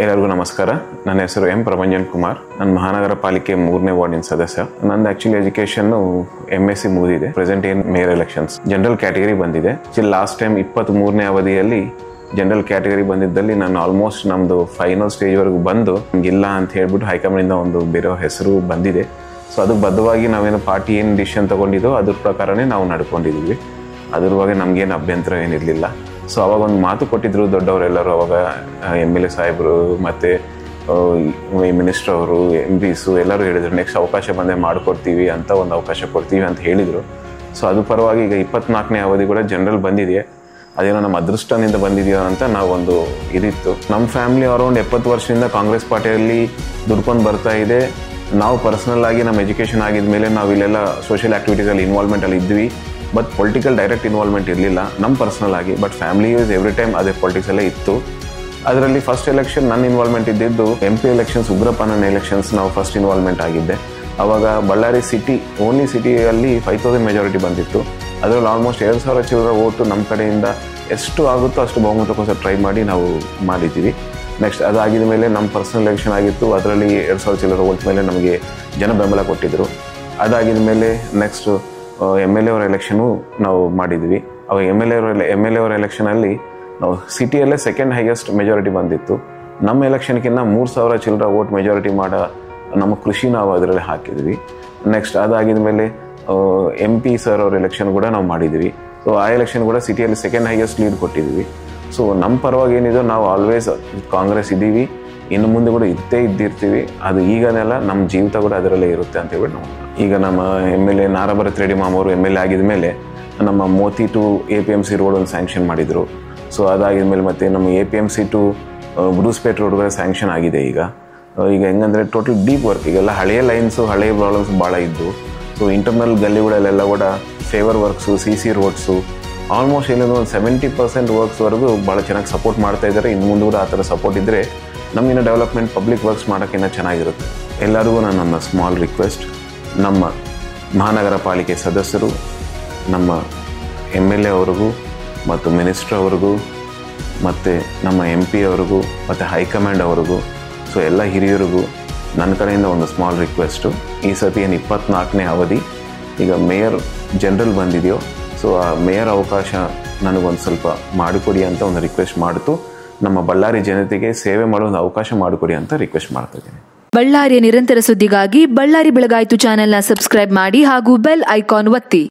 ಎಲ್ಲರಿಗೂ ನಮಸ್ಕಾರ. ನನ್ನ ಹೆಸರು ಎಂ ಪ್ರಭಂಜನ್ ಕುಮಾರ್. ನಾನು ಮಹಾನಗರ ಪಾಲಿಕೆ 3ನೇ ವಾರ್ಡಿನ ಸದಸ್ಯ. ನಂದು ಆಕ್ಚುಲಿ ಎಜುಕೇಶನ್ MSc ಮುಗಿದಿದೆ. Present mayor elections general category ಬಂದಿದೆ. ಲಾಸ್ಟ್ ಟೈಮ್ 23ನೇ ಅವಧಿಯಲ್ಲಿ ಜನರಲ್ ಕ್ಯಾಟಗರಿ ಬಂದಿದ್ದಲ್ಲಿ ನಾನು ಆಲ್ಮೋಸ್ಟ್ ನಮ್ದು ಫೈನಲ್ ಸ್ಟೇಜ್ ವರೆಗೂ ಬಂದು ಇಲ್ಲ ಅಂತ ಹೇಳ್ಬಿಟ್ಟು ಹೈಕಮಾಂಡ್ ಇಂದ ಒಂದು ಬೇರೆ ಹೆಸರು ಬಂದಿದೆ. ಸೊ ಅದಕ್ಕೆ ಬದ್ಧವಾಗಿ ನಾವೇನು ಪಾರ್ಟಿ ಏನು ಡಿಸಿಷನ್ ತಗೊಂಡಿದ್ದೋ ಅದ್ರ ಪ್ರಕಾರನೇ ನಾವು ನಡ್ಕೊಂಡಿದ್ದೀವಿ. ಅದ್ರ ಬಗ್ಗೆ ನಮ್ಗೇನು ಅಭ್ಯಂತರ ಏನಿರಲಿಲ್ಲ. ಸೊ ಅವಾಗ ಒಂದು ಮಾತು ಕೊಟ್ಟಿದ್ರು ದೊಡ್ಡವರೆಲ್ಲರೂ. ಅವಾಗ MLA ಸಾಹೇಬರು ಮತ್ತು ಮಿನಿಸ್ಟರ್ ಅವರು MPs ಎಲ್ಲರೂ ಹೇಳಿದರು, ನೆಕ್ಸ್ಟ್ ಅವಕಾಶ ಬಂದೇ ಮಾಡಿಕೊಡ್ತೀವಿ ಅಂತ, ಒಂದು ಅವಕಾಶ ಕೊಡ್ತೀವಿ ಅಂತ ಹೇಳಿದರು. ಸೊ ಅದು ಪರವಾಗಿ ಈಗ 24ನೇ ಅವಧಿ ಕೂಡ ಜನರಲ್ ಬಂದಿದೆ. ಅದೇನೋ ನಮ್ಮ ಅದೃಷ್ಟನಿಂದ ಬಂದಿದೆಯೋ ಅಂತ ನಾವೊಂದು ಇದಿತ್ತು. ನಮ್ಮ ಫ್ಯಾಮಿಲಿ ಅರೌಂಡ್ 70 ವರ್ಷದಿಂದ ಕಾಂಗ್ರೆಸ್ ಪಾರ್ಟಿಯಲ್ಲಿ ದುಡ್ಕೊಂಡು ಬರ್ತಾ ಇದೆ. ನಾವು ಪರ್ಸ್ನಲ್ ಆಗಿ ನಮ್ಮ ಎಜುಕೇಷನ್ ಆಗಿದ ಮೇಲೆ ನಾವು ಇಲ್ಲೆಲ್ಲ ಸೋಷಿಯಲ್ ಆ್ಯಕ್ಟಿವಿಟೀಸಲ್ಲಿ ಇನ್ವಾಲ್ವ್ಮೆಂಟಲ್ಲಿ ಇದ್ವಿ. ಬಟ್ ಪೊಲಿಟಿಕಲ್ ಡೈರೆಕ್ಟ್ ಇನ್ವಾಲ್ವ್ಮೆಂಟ್ ಇರಲಿಲ್ಲ ನಮ್ಮ ಪರ್ಸ್ನಲ್ ಆಗಿ. But family is every time ಅದೇ ಪಾಲಿಟಿಕ್ಸಲ್ಲೇ ಇತ್ತು. ಅದರಲ್ಲಿ ಫಸ್ಟ್ ಎಲೆಕ್ಷನ್ ನನ್ನ ಇನ್ವಾಲ್ವ್ಮೆಂಟ್ ಇದ್ದಿದ್ದು MP ಎಲೆಕ್ಷನ್ಸ್, ಉಗ್ರಪ್ಪನ ಎಲೆಕ್ಷನ್ಸ್ ನಾವು ಫಸ್ಟ್ ಇನ್ವಾಲ್ವ್ಮೆಂಟ್ ಆಗಿದ್ದೆ. ಆವಾಗ ಬಳ್ಳಾರಿ ಸಿಟಿ, ಓನ್ಲಿ ಸಿಟಿಯಲ್ಲಿ 5000 ಮೆಜಾರಿಟಿ ಬಂದಿತ್ತು. ಅದರಲ್ಲಿ ಆಲ್ಮೋಸ್ಟ್ 2000 ಚಿಲ್ಲರ ಓಟು ನಮ್ಮ ಕಡೆಯಿಂದ ಎಷ್ಟು ಆಗುತ್ತೋ ಅಷ್ಟು ಬಹುಮತಕ್ಕೋಸ್ಕರ ಟ್ರೈ ಮಾಡಿ ನಾವು ಮಾಡಿದ್ದೀವಿ. ನೆಕ್ಸ್ಟ್ ಅದಾಗಿದ ಮೇಲೆ ನಮ್ಮ ಪರ್ಸನಲ್ ಎಲೆಕ್ಷನ್ ಆಗಿತ್ತು. ಅದರಲ್ಲಿ 2000 ಚಿಲ್ಲರ ಓಟ್ ಮೇಲೆ ನಮಗೆ ಜನ ಬೆಂಬಲ ಕೊಟ್ಟಿದ್ದರು. ಅದಾಗಿದ ಮೇಲೆ ನೆಕ್ಸ್ಟ್ MLA ಅವರ ಎಲೆಕ್ಷನು ನಾವು ಮಾಡಿದ್ವಿ. ಅವಾಗ MLA ಅವರ ಎಲೆಕ್ಷನಲ್ಲಿ ನಾವು ಸಿಟಿಯಲ್ಲೇ ಸೆಕೆಂಡ್ ಹೈಯೆಸ್ಟ್ ಮೆಜಾರಿಟಿ ಬಂದಿತ್ತು. ನಮ್ಮ ಎಲೆಕ್ಷನ್ಗಿಂತ 3000 ಚಿಲ್ಲರ ಓಟ್ ಮೆಜಾರಿಟಿ ಮಾಡೋ ನಮ್ಮ ಕೃಷಿ ನಾವು ಅದರಲ್ಲಿ ಹಾಕಿದ್ವಿ. ನೆಕ್ಸ್ಟ್ ಅದಾಗಿದ ಮೇಲೆ MP ಸರ್ ಅವ್ರ ಎಲೆಕ್ಷನ್ ಕೂಡ ನಾವು ಮಾಡಿದ್ವಿ. ಸೊ ಆ ಎಲೆಕ್ಷನ್ ಕೂಡ ಸಿಟಿಯಲ್ಲಿ ಸೆಕೆಂಡ್ ಹೈಯೆಸ್ಟ್ ಲೀಡ್ ಕೊಟ್ಟಿದ್ವಿ. ಸೊ ನಮ್ಮ ಪರವಾಗಿ ಏನಿದೆ, ನಾವು ಆಲ್ವೇಸ್ ಕಾಂಗ್ರೆಸ್ ಇದ್ದೀವಿ, ಇನ್ನು ಮುಂದೆ ಕೂಡ ಇದ್ದಿರ್ತೀವಿ. ಅದು ಈಗನೆಲ್ಲ ನಮ್ಮ ಜೀವಿತ ಕೂಡ ಅದರಲ್ಲೇ ಇರುತ್ತೆ ಅಂತ ಹೇಳ್ಬಿಟ್ಟು ನಾವು ಈಗ ನಮ್ಮ MLA ನಾರಾಭರತ್ ರೆಡ್ಡಿ ಮಾಮವರು MLA ಆಗಿದ ಮೇಲೆ ನಮ್ಮ ಮೋತಿ ಟು APMC ರೋಡ್ ಒಂದು ಸ್ಯಾಂಕ್ಷನ್ ಮಾಡಿದರು. ಸೊ ಅದಾಗಿದ ಮೇಲೆ ಮತ್ತೆ ನಮ್ಮ APMC ಟು ಬ್ರೂಸ್ಪೇಟ್ ರೋಡ್ ಕೂಡ ಸ್ಯಾಂಕ್ಷನ್ ಆಗಿದೆ. ಈಗ ಹೆಂಗಂದರೆ ಟೋಟಲ್ ಡೀಪ್ ವರ್ಕ್, ಈಗೆಲ್ಲ ಹಳೆಯ ಲೈನ್ಸು, ಹಳೆಯ ಪ್ರಾಬ್ಲಮ್ಸ್ ಭಾಳ ಇದ್ದು. ಸೊ ಇಂಟರ್ನಲ್ ಗಲ್ಲಿಗಳಲ್ಲೆಲ್ಲ ಕೂಡ favour works, CC roads almost ಏನಿದೆ ಒಂದು 70% ವರ್ಕ್ಸ್ವರೆಗೂ ಭಾಳ ಚೆನ್ನಾಗಿ ಸಪೋರ್ಟ್ ಮಾಡ್ತಾ ಇದ್ದಾರೆ. ಇನ್ನು ಮುಂದೆ ಕೂಡ ಆ ಥರ ಸಪೋರ್ಟ್ ಇದ್ದರೆ ನಮಗಿನ್ನ ಡೆವಲಪ್ಮೆಂಟ್, ಪಬ್ಲಿಕ್ ವರ್ಕ್ಸ್ ಮಾಡೋಕ್ಕಿಂತ ಚೆನ್ನಾಗಿರುತ್ತೆ. ಎಲ್ಲರಿಗೂ ನನ್ನ ಸ್ಮಾಲ್ ರಿಕ್ವೆಸ್ಟ್, ನಮ್ಮ ಮಹಾನಗರ ಪಾಲಿಕೆ ಸದಸ್ಯರು, ನಮ್ಮ MLA ಅವ್ರಿಗೂ ಮತ್ತು ಮಿನಿಸ್ಟ್ರ್ ಅವ್ರಿಗೂ ಮತ್ತು ನಮ್ಮ MP ಅವ್ರಿಗೂ ಮತ್ತು ಹೈಕಮಾಂಡ್ ಅವ್ರಿಗೂ, ಸೊ ಎಲ್ಲ ಹಿರಿಯರಿಗೂ ನನ್ನ ಕಡೆಯಿಂದ ಒಂದು ಸ್ಮಾಲ್ ರಿಕ್ವೆಸ್ಟು. ಈ ಸತಿ ಏನು 24ನೇ ಅವಧಿ ಈಗ ಮೇಯರ್ ಜನರಲ್ ಬಂದಿದೆಯೋ, ಸೊ ಆ ಮೇಯರ್ ಅವಕಾಶ ನನಗೊಂದು ಸ್ವಲ್ಪ ಮಾಡಿಕೊಡಿ ಅಂತ ಒಂದು ರಿಕ್ವೆಸ್ಟ್ ಮಾಡ್ತು. ನಮ್ಮ ಬಳ್ಳಾರಿ ಜನತೆಗೆ ಸೇವೆ ಮಾಡೋ ಒಂದು ಅವಕಾಶ ಮಾಡಿಕೊಡಿ ಅಂತ ರಿಕ್ವೆಸ್ಟ್ ಮಾಡ್ತಾ ಇದ್ದೀನಿ. ಬಳ್ಳಾರಿಯ ನಿರಂತರ ಸುದ್ದಿಗಾಗಿ ಬಳ್ಳಾರಿ ಬೆಳಗಾಯಿತು ಚಾನೆಲ್ನ ಸಬ್ಸ್ಕ್ರೈಬ್ ಮಾಡಿ ಹಾಗೂ ಬೆಲ್ ಐಕಾನ್ ಒತ್ತಿ.